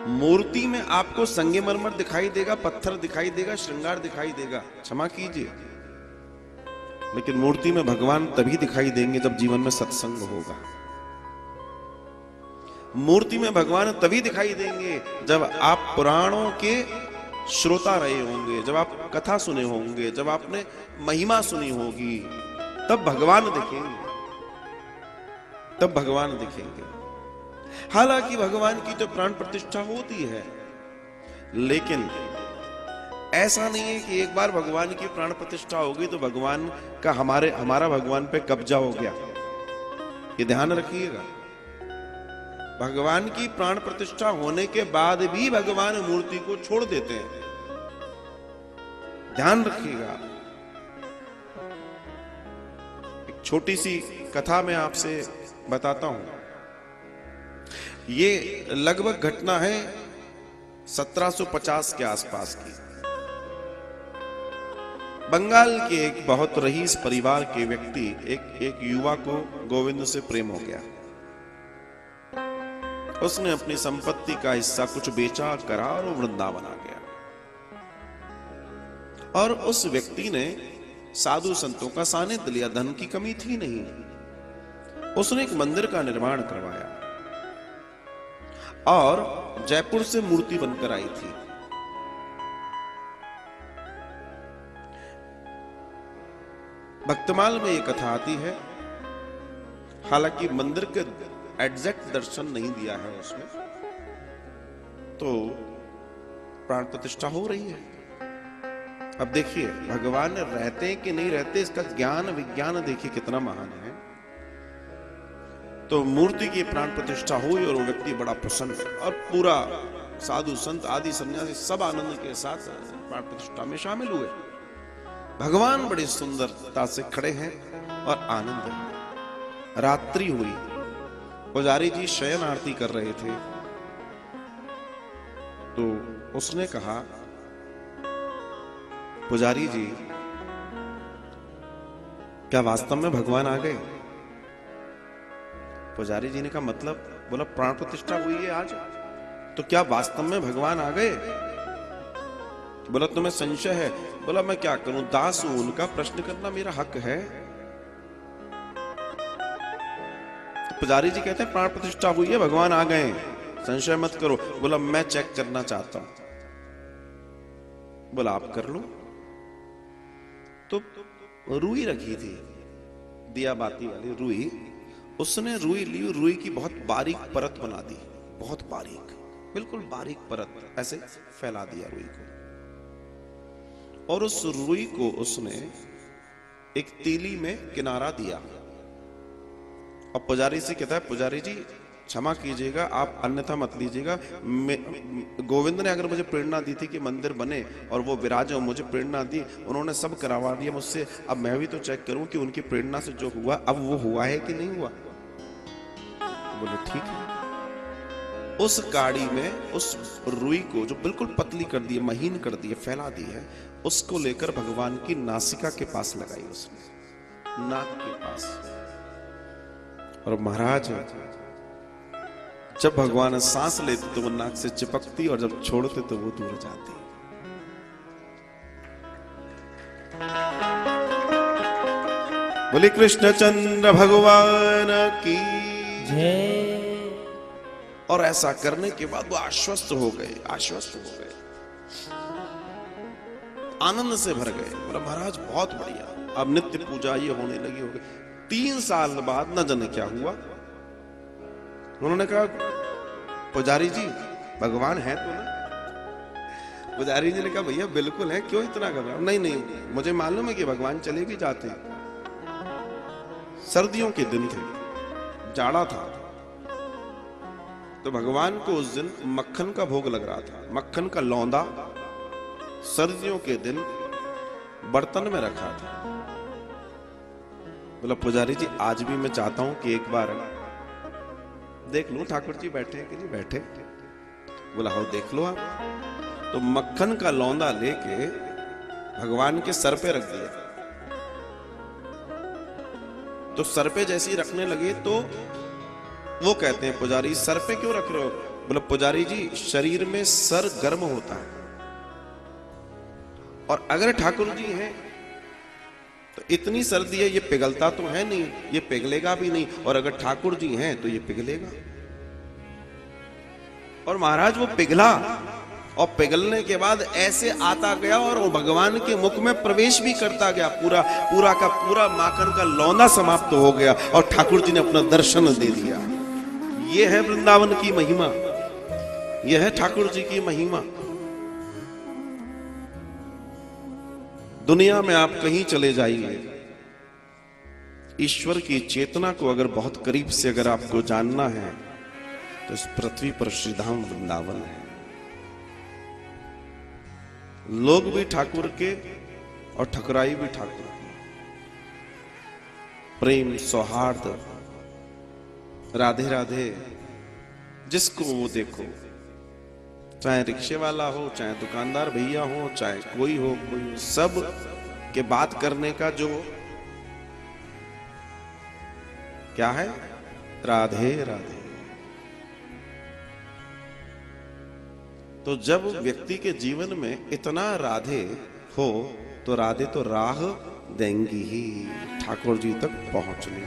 मूर्ति में आपको संगमरमर दिखाई देगा, पत्थर दिखाई देगा, श्रृंगार दिखाई देगा, क्षमा कीजिए, लेकिन मूर्ति में भगवान तभी दिखाई देंगे जब जीवन में सत्संग होगा। मूर्ति में भगवान तभी दिखाई देंगे जब आप पुराणों के श्रोता रहे होंगे, जब आप कथा सुने होंगे, जब आपने महिमा सुनी होगी, तब भगवान दिखेंगे, तब भगवान दिखेंगे। हालांकि भगवान की तो प्राण प्रतिष्ठा होती है, लेकिन ऐसा नहीं है कि एक बार भगवान की प्राण प्रतिष्ठा होगी तो भगवान का हमारा भगवान पे कब्जा हो गया। ये ध्यान रखिएगा, भगवान की प्राण प्रतिष्ठा होने के बाद भी भगवान मूर्ति को छोड़ देते हैं, ध्यान रखिएगा। एक छोटी सी कथा मैं आपसे बताता हूं। ये लगभग घटना है 1750 के आसपास की। बंगाल के एक बहुत रईस परिवार के व्यक्ति एक युवा को गोविंद से प्रेम हो गया। उसने अपनी संपत्ति का हिस्सा कुछ बेचा, करा और वृंदावन आ गया। और उस व्यक्ति ने साधु संतों का सानिध्य लिया, धन की कमी थी नहीं। उसने एक मंदिर का निर्माण करवाया और जयपुर से मूर्ति बनकर आई थी। भक्तमाल में यह कथा आती है, हालांकि मंदिर के एग्जैक्ट दर्शन नहीं दिया है उसमें, तो प्राण प्रतिष्ठा हो रही है। अब देखिए भगवान रहते कि नहीं रहते, इसका ज्ञान विज्ञान देखिए कितना महान है। तो मूर्ति की प्राण प्रतिष्ठा हुई और वो व्यक्ति बड़ा प्रसन्न, और पूरा साधु संत आदि सन्यासी सब आनंद के साथ प्राण प्रतिष्ठा में शामिल हुए। भगवान बड़ी सुंदरता से खड़े हैं और आनंद है। रात्रि हुई, पुजारी जी शयन आरती कर रहे थे, तो उसने कहा, पुजारी जी क्या वास्तव में भगवान आ गए? पुजारी जी ने कहा मतलब? बोला प्राण प्रतिष्ठा हुई है आज, तो क्या वास्तव में भगवान आ गए? बोला तुम्हें संशय है? बोला मैं क्या करूं, दास हूं उनका, प्रश्न करना मेरा हक है। पुजारी जी कहते हैं प्राण प्रतिष्ठा हुई है, भगवान आ गए, संशय मत करो। बोला मैं चेक करना चाहता हूं। बोला आप कर लो। तो रुई रखी थी, दिया बाती वाली रुई, उसने रुई ली, रुई की बहुत बारीक परत बना दी, बहुत बारीक, बिल्कुल बारीक परत ऐसे फैला दिया रुई को, और उस रुई को उसने एक तीली में किनारा दिया। अब पुजारी से कहता है, पुजारी जी क्षमा कीजिएगा, आप अन्यथा मत लीजिएगा, गोविंद ने अगर मुझे प्रेरणा दी थी कि मंदिर बने और वो विराजे और मुझे प्रेरणा दी, उन्होंने सब करवा दिया मुझसे, अब मैं भी तो चेक करूं कि उनकी प्रेरणा से जो हुआ अब वो हुआ है कि नहीं हुआ। बोले ठीक है। उस गाड़ी में उस रुई को जो बिल्कुल पतली कर दी, महीन कर दी, फैला दी है, उसको लेकर भगवान की नासिका के पास लगाई उसने, नाक के पास। और महाराज जब भगवान सांस लेते तो वो नाक से चिपकती, और जब छोड़ते तो वो दूर जाती। बोले कृष्णचंद्र भगवान की जय। और ऐसा करने के बाद वो आश्वस्त हो गए, आश्वस्त हो गए, आनंद से भर गए। बोला महाराज बहुत बढ़िया, अब नित्य पूजा ये होने लगी, हो गई। 3 साल बाद न जाने क्या हुआ, उन्होंने कहा पुजारी जी भगवान है तो ना? पुजारी जी ने कहा भैया बिल्कुल है, क्यों इतना कर रहे हो? नहीं नहीं, मुझे मालूम है कि भगवान चले भी जाते हैं। सर्दियों के दिन थे, जाड़ा था, तो भगवान को उस दिन मक्खन का भोग लग रहा था, मक्खन का लौंदा सर्दियों के दिन बर्तन में रखा था। बोला पुजारी जी आज भी मैं चाहता हूं कि एक बार देख लो ठाकुर जी बैठे हैं कि नहीं बैठे। बोला हो देख लो आप। तो मक्खन का लौंदा लेके भगवान के सर पे रख दिया। तो सर पे जैसे ही रखने लगे तो वो कहते हैं पुजारी सर पे क्यों रख रहे हो? बोला पुजारी जी शरीर में सर गर्म होता है, और अगर ठाकुर जी हैं तो इतनी सर्दी है, ये पिघलता तो है नहीं, ये पिघलेगा भी नहीं, और अगर ठाकुर जी हैं तो ये पिघलेगा। और महाराज वो पिघला, और पिघलने के बाद ऐसे आता गया और वो भगवान के मुख में प्रवेश भी करता गया, पूरा पूरा का पूरा माखन का लौंदा समाप्त हो गया, और ठाकुर जी ने अपना दर्शन दे दिया। ये है वृंदावन की महिमा, यह है ठाकुर जी की महिमा। दुनिया में आप कहीं चले जाइए, ईश्वर की चेतना को अगर बहुत करीब से अगर आपको जानना है तो इस पृथ्वी पर श्रीधाम वृंदावन है। लोग भी ठाकुर के और ठकुराई भी ठाकुर की। प्रेम सौहार्द, राधे राधे, जिसको वो देखो, चाहे रिक्शे वाला हो, चाहे दुकानदार भैया हो, चाहे कोई हो, सब के बात करने का जो क्या है, राधे राधे। तो जब व्यक्ति के जीवन में इतना राधे हो तो राधे तो राह देंगी ही ठाकुर जी तक पहुंचने।